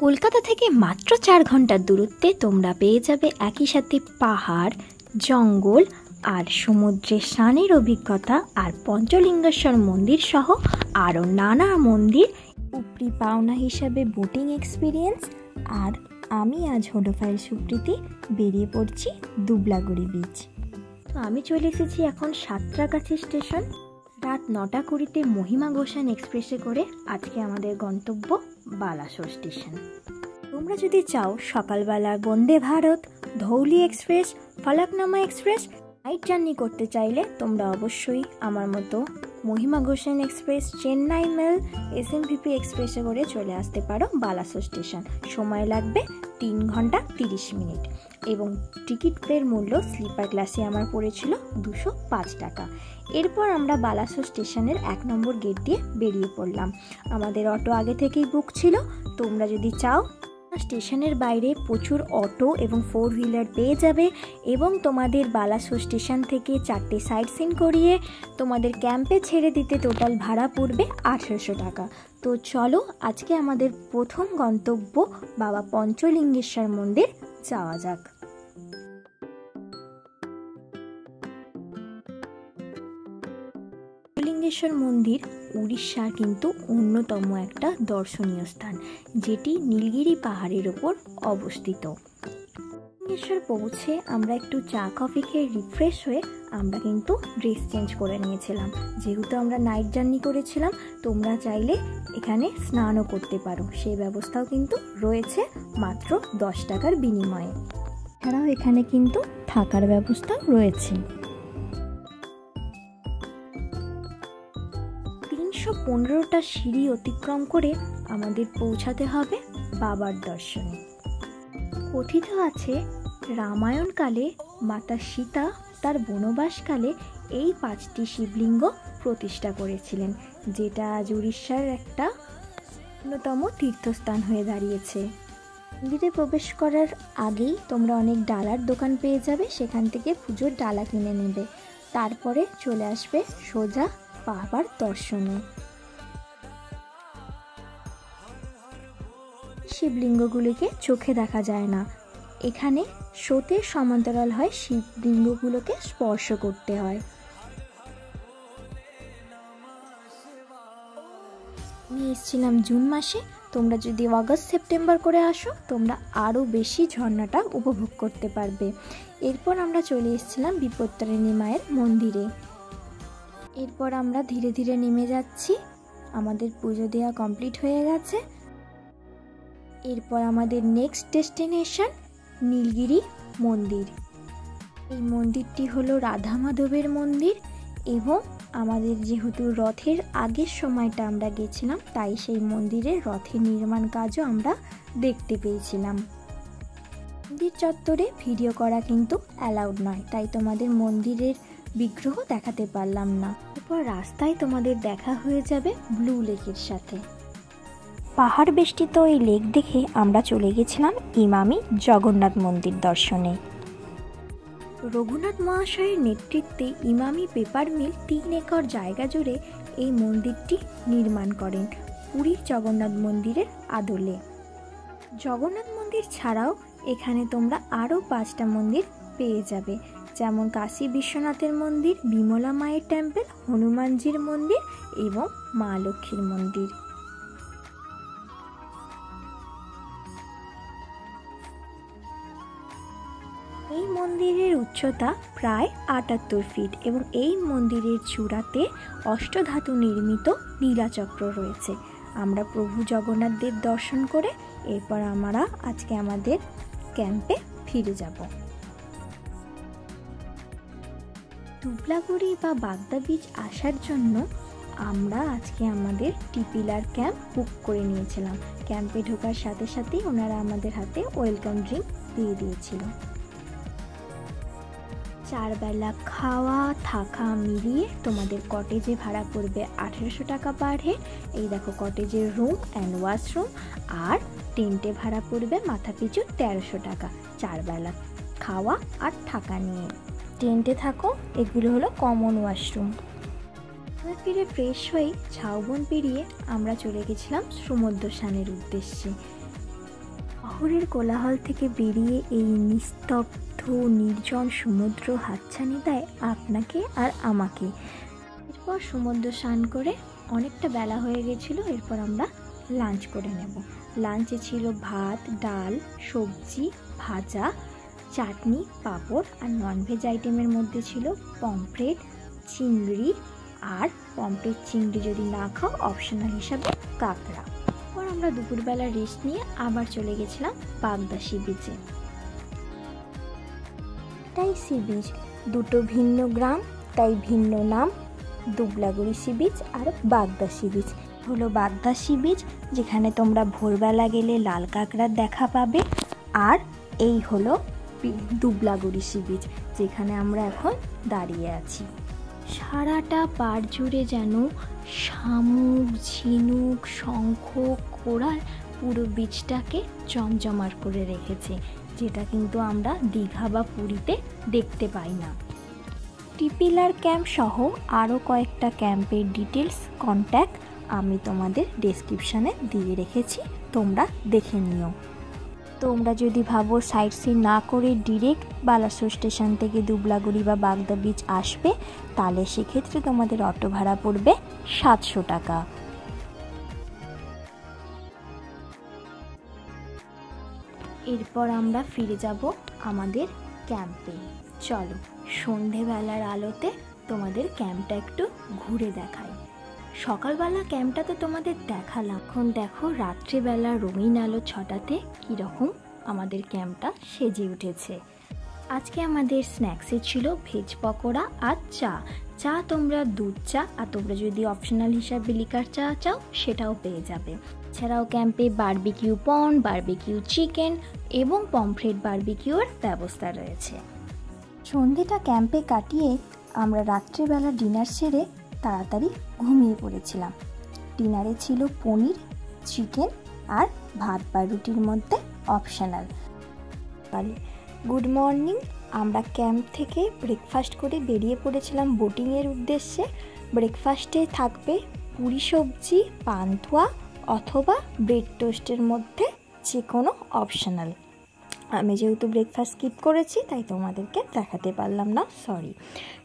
কলকাতা থেকে মাত্র 4 ঘন্টার দূরত্বে তোমরা পেয়ে যাবে একই সাথে পাহাড়, জঙ্গল আর সমুদ্রে স্নানের অভিজ্ঞতা আর পঞ্চলিঙ্গেশ্বর মন্দির সহ আরও নানা মন্দির, উপরি পাওনা হিসাবে বোটিং এক্সপিরিয়েন্স। আর আমি আজ হলোফাইল সুপ্রীতি বেরিয়ে পড়ছি দুবলাগুড়ি বিচ। তো আমি চলে এসেছি এখন সাঁতরাগাছি স্টেশন। রাত 9:20 মহিমা গোসাইন এক্সপ্রেসে করে আজকে আমাদের গন্তব্য বালাসোর স্টেশন। তোমরা যদি চাও সকালবেলা Vande Bharat, Dhauli express, Falaknuma express night journey করতে চাইলে তোমরা অবশ্যই আমার মতো Mahima Gosain express, Chennai mail, SMVP এক্সপ্রেসে করে চলে আসতে পারো বালাসোর স্টেশন। সময় লাগবে 3 ঘন্টা 30 মিনিট এবং টিকিটের মূল্য স্লিপার ক্লাসে আমার পড়েছিল 205 টাকা। এরপর আমরা বালাসোর স্টেশনের 1 নম্বর গেট দিয়ে বেরিয়ে পড়লাম। আমাদের অটো আগে থেকেই বুক ছিল। তোমরা যদি চাও স্টেশনের বাইরে প্রচুর অটো এবং 4 হুইলার পেয়ে যাবে এবং তোমাদের বালাসোর স্টেশন থেকে 4টে সাইট সিন করিয়ে তোমাদের ক্যাম্পে ছেড়ে দিতে টোটাল ভাড়া পড়বে 1800 টাকা। তো চলো আজকে আমাদের প্রথম গন্তব্য বাবা পঞ্চলিঙ্গেশ্বর মন্দির যাওয়া যাক। পঞ্চলিঙ্গেশ্বর মন্দির উড়িষ্যার কিন্তু অন্যতম একটা দর্শনীয় স্থান, যেটি নীলগিরি পাহাড়ের ওপর অবস্থিত। পঞ্চলিঙ্গেশ্বর পৌঁছে আমরা একটু চা কফি খেয়ে রিফ্রেশ হয়ে আমরা কিন্তু ড্রেস চেঞ্জ করে নিয়েছিলাম। যেহেতু আমরা নাইট জার্নি করেছিলাম, তোমরা চাইলে এখানে স্নানও করতে পারো, সেই ব্যবস্থাও কিন্তু রয়েছে মাত্র 10 টাকার বিনিময়ে। এছাড়াও এখানে কিন্তু থাকার ব্যবস্থা রয়েছে। 315টা সিঁড়ি অতিক্রম করে আমাদের পৌঁছাতে হবে বাবার দর্শনে। কথিত আছে রামায়ণকালে মাতা সীতা তার বনবাসকালে এই 5টি শিবলিঙ্গ প্রতিষ্ঠা করেছিলেন, যেটা আজ উড়িষ্যার একটা অন্যতম তীর্থস্থান হয়ে দাঁড়িয়েছে। মন্দিরে প্রবেশ করার আগেই তোমরা অনেক ডালার দোকান পেয়ে যাবে, সেখান থেকে পুজোর ডালা কিনে নেবে। তারপরে চলে আসবে সোজা বাবার দর্শনে। শিবলিঙ্গগুলিকে চোখে দেখা যায় না, এখানে স্রোতের সমান্তরাল হয় শিবলিঙ্গগুলোকে স্পর্শ করতে হয়। আমি এসেছিলাম জুন মাসে, তোমরা যদি আগস্ট সেপ্টেম্বর করে আসো তোমরা আরও বেশি ঝর্ণাটা উপভোগ করতে পারবে। এরপর আমরা চলে এসেছিলাম বিপত্তারিণী মায়ের মন্দিরে। এরপর আমরা ধীরে ধীরে নেমে যাচ্ছি, আমাদের পুজো দেওয়া কমপ্লিট হয়ে গেছে। এরপর আমাদের নেক্সট ডেস্টিনেশন নীলগিরি মন্দির। এই মন্দিরটি হলো রাধা মাধবের মন্দির এবং আমাদের যেহেতু রথের আগের সময়টা আমরা গেছিলাম, তাই সেই মন্দিরের রথের নির্মাণ কাজও আমরা দেখতে পেয়েছিলাম। মন্দির চত্বরে ভিডিও করা কিন্তু অ্যালাউড নয়, তাই তোমাদের মন্দিরের বিগ্রহ দেখাতে পারলাম না। এরপর রাস্তায় তোমাদের দেখা হয়ে যাবে ব্লু লেকের সাথে। পাহাড় বেষ্টিত এই লেক দেখে আমরা চলে গেছিলাম ইমামি জগন্নাথ মন্দির দর্শনে। রঘুনাথ মহাশয়ের নেতৃত্বে ইমামি পেপার মিল 3 একর জায়গা জুড়ে এই মন্দিরটি নির্মাণ করেন পুরীর জগন্নাথ মন্দিরের আদলে। জগন্নাথ মন্দির ছাড়াও এখানে তোমরা আরও 5টা মন্দির পেয়ে যাবে, যেমন কাশী বিশ্বনাথের মন্দির, বিমলা মায়ের টেম্পল, হনুমানজির মন্দির এবং মা লক্ষ্মীর মন্দির। এই মন্দিরের উচ্চতা প্রায় 78 ফিট এবং এই মন্দিরের চূড়াতে অষ্টধাতু নির্মিত নীলাচক্র রয়েছে। আমরা প্রভু জগন্নাথদের দর্শন করে এরপর আমরা আজকে আমাদের ক্যাম্পে ফিরে যাব। দুবলাগুড়ি বা বাগদা বিচ আসার জন্য আমরা আজকে আমাদের টিপিলার ক্যাম্প বুক করে নিয়েছিলাম। ক্যাম্পে ঢোকার সাথে সাথেই ওনারা আমাদের হাতে ওয়েলকাম ড্রিঙ্ক দিয়ে দিয়েছিল। 4 বেলা খাওয়া থাকা মিলিয়ে তোমাদের কটেজে ভাড়া পড়বে 1800 টাকা পার হেড। এই দেখো কটেজের রুম অ্যান্ড ওয়াশরুম, আর টেন্টে ভাড়া পড়বে মাথা পিছু 1300 টাকা 4 বেলা খাওয়া আর থাকা নিয়ে। টেন্টে থাকো, এগুলো হলো কমন ওয়াশরুম। ফিরে ফ্রেশ হয়ে ঝাউবন পেরিয়ে আমরা চলে গেছিলাম সমুদ্র স্নানের উদ্দেশ্যে। শহরের কোলাহল থেকে বেরিয়ে এই নিস্তব্ধ নির্জন সমুদ্র হাতছানি দেয় আপনাকে আর আমাকে। এরপর সমুদ্র স্নান করে অনেকটা বেলা হয়ে গেছিলো। এরপর আমরা লাঞ্চ করে নেব। লাঞ্চে ছিল ভাত, ডাল, সবজি, ভাজা, চাটনি, পাঁপড় আর ননভেজ আইটেমের মধ্যে ছিল পমফ্রেট, চিংড়ি, আর পমফ্রেট চিংড়ি যদি না খাও অপশনাল হিসাবে কাঁকড়া। পর আমরা দুপুরবেলা রেস্ট নিয়ে আবার চলে গেছিলাম বাগদা সি বিচে। তাই সি বিচ, দুটো ভিন্ন গ্রাম তাই ভিন্ন নাম, দুবলাগুড়ি সি বিচ আর বাগদা সি বিচ। হলো বাগদা সি বিচ, যেখানে তোমরা ভোরবেলা গেলে লাল কাঁকড়ার দেখা পাবে, আর এই হলো দুবলাগুড়ি সি বিচ, যেখানে আমরা এখন দাঁড়িয়ে আছি। সারাটা পাড় জুড়ে যেন শামুক, ঝিনুক, শঙ্খ, কোরাল পুরো বিচটাকে জমজমাট করে রেখেছে, যেটা কিন্তু আমরা দীঘা বা পুরীতে দেখতে পাই না। টিপিলার ক্যাম্প সহ আরও কয়েকটা ক্যাম্পের ডিটেলস, কন্ট্যাক্ট আমি তোমাদের ডেসক্রিপশানে দিয়ে রেখেছি, তোমরা দেখে নিও। তোমরা যদি ভাবো সাইট সিন না করে ডিরেক্ট বালাসোর স্টেশন থেকে দুবলাগুড়ি বা বাগদা বিচ আসবে, তাহলে সেক্ষেত্রে তোমাদের অটো ভাড়া পড়বে 700 টাকা। এরপর আমরা ফিরে যাব আমাদের ক্যাম্পে। চলো সন্ধেবেলার আলোতে তোমাদের ক্যাম্পটা একটু ঘুরে দেখাই। সকালবেলা ক্যাম্পটা তো তোমাদের দেখালাম, এখন দেখো রাত্রিবেলা রঙিন আলো ছটাতে কীরকম আমাদের ক্যাম্পটা সেজে উঠেছে। আজকে আমাদের স্ন্যাক্সে ছিল ভেজ পকোড়া আর চা। চা তোমরা দুধ চা, আর তোমরা যদি অপশনাল হিসাবে লিকার চা চাও সেটাও পেয়ে যাবে। এছাড়াও ক্যাম্পে বারবিকিউ পন, বারবিকিউ চিকেন এবং পমফ্রেট বারবিকিউর ব্যবস্থা রয়েছে। সন্ধেটা ক্যাম্পে কাটিয়ে আমরা রাত্রিবেলা ডিনার সেরে তাড়াতাড়ি ঘুমিয়ে পড়েছিলাম। ডিনারে ছিল পনির, চিকেন আর ভাত বা রুটির মধ্যে অপশনাল। গুড মর্নিং, আমরা ক্যাম্প থেকে ব্রেকফাস্ট করে বেরিয়ে পড়েছিলাম বোটিংয়ের উদ্দেশ্যে। ব্রেকফাস্টে থাকবে পুরি সবজি, পান্তুয়া অথবা ব্রেড টোস্টের মধ্যে যে কোনো অপশনাল। আমি যেহেতু ব্রেকফাস্ট স্কিপ করেছি তাই তোমাদেরকে দেখাতে পারলাম না, সরি।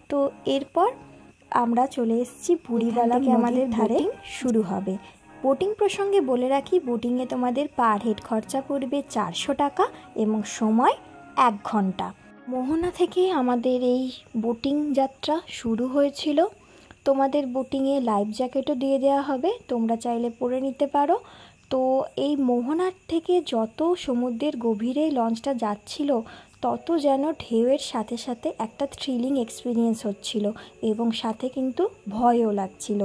তো এরপর আমরা চলে এসেছি পুরীবেলাকে, আমাদের ধারে শুরু হবে। বোটিং প্রসঙ্গে বলে রাখি, বোটিংয়ে তোমাদের পার হেড খরচা পড়বে 400 টাকা এবং সময় 1 ঘন্টা। মোহনা থেকে আমাদের এই বোটিং যাত্রা শুরু হয়েছিল। তোমাদের বোটিংয়ে লাইফ জ্যাকেটও দিয়ে দেওয়া হবে, তোমরা চাইলে পরে নিতে পারো। তো এই মোহনার থেকে যত সমুদ্রের গভীরে লঞ্চটা যাচ্ছিল, তত যেন ঢেউয়ের সাথে সাথে একটা থ্রিলিং এক্সপিরিয়েন্স হচ্ছিল এবং সাথে কিন্তু ভয়ও লাগছিল।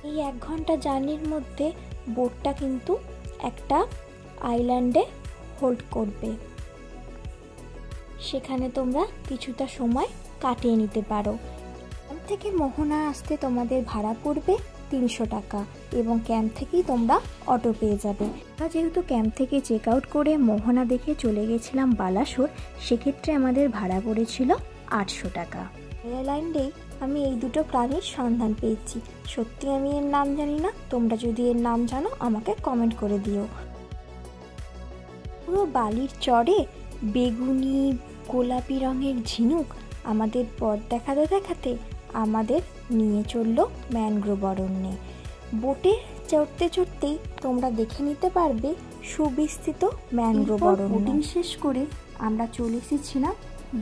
এই 1 ঘন্টা জার্নির মধ্যে বোটটা কিন্তু একটা আইল্যান্ডে হোল্ড করবে, সেখানে তোমরা কিছুটা সময় কাটিয়ে নিতে পারো। ক্যাম্প থেকে মোহনা আসতে তোমাদের ভাড়া পড়বে 300 টাকা এবং ক্যাম্প থেকেই তোমরা অটো পেয়ে যাবে। আমরা যেহেতু ক্যাম্প থেকে চেক আউট করে মোহনা দেখে চলে গেছিলাম বালাসোর, সেক্ষেত্রে আমাদের ভাড়া পড়েছিল 800 টাকা। এয়ারলাইনেই আমি এই দুটো প্রাণীর সন্ধান পেয়েছি। সত্যি আমি এর নাম জানি না, তোমরা যদি এর নাম জানো আমাকে কমেন্ট করে দিও। পুরো বালির চরে বেগুনি গোলাপি রঙের ঝিনুক আমাদের পথ দেখাতে দেখাতে আমাদের নিয়ে চললো ম্যানগ্রোভ অরণ্যে। বোটে চড়তে চড়তেই তোমরা দেখে নিতে পারবে সুবিস্তৃত ম্যানগ্রোভ অরণ্য। বোটিং শেষ করে আমরা চলে এসেছিলাম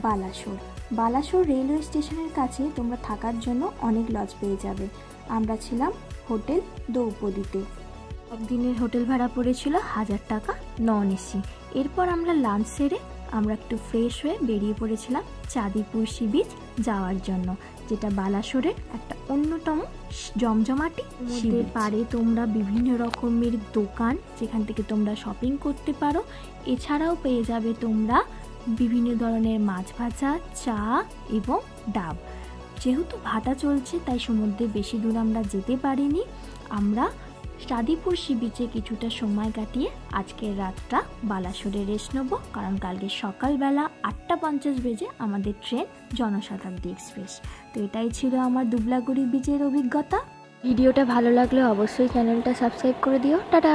বালাসোর। বালাসোর রেলওয়ে স্টেশনের কাছে তোমরা থাকার জন্য অনেক লজ পেয়ে যাবে। আমরা ছিলাম হোটেল দ্রৌপদীতে। একদিনের হোটেল ভাড়া পড়েছিল 1000 টাকা নন এসি। এরপর আমরা লাঞ্চ সেরে আমরা একটু ফ্রেশ হয়ে বেরিয়ে পড়েছিলাম চাঁদিপুর সি বিচ যাওয়ার জন্য, যেটা বালাসোরের একটা অন্যতম জমজমাটি সমুদ্রের পাড়ে তোমরা বিভিন্ন রকমের দোকান, যেখান থেকে তোমরা শপিং করতে পারো। এছাড়াও পেয়ে যাবে তোমরা বিভিন্ন ধরনের মাছ ভাজা, চা এবং ডাব। যেহেতু ভাটা চলছে তাই সমুদ্রে বেশি দূর আমরা যেতে পারিনি। আমরা সাদিপুর সি বিচে কিছুটা সময় কাটিয়ে আজকের রাতটা বালাসোরে রেস্ট নেব, কারণ কালকে সকালবেলা 8:50 বেজে আমাদের ট্রেন জনশতাব্দী এক্সপ্রেস। তো এটাই ছিল আমার দুবলাগুড়ি বিচের অভিজ্ঞতা। ভিডিওটা ভালো লাগলে অবশ্যই চ্যানেলটা সাবস্ক্রাইব করে দিও। টাটা।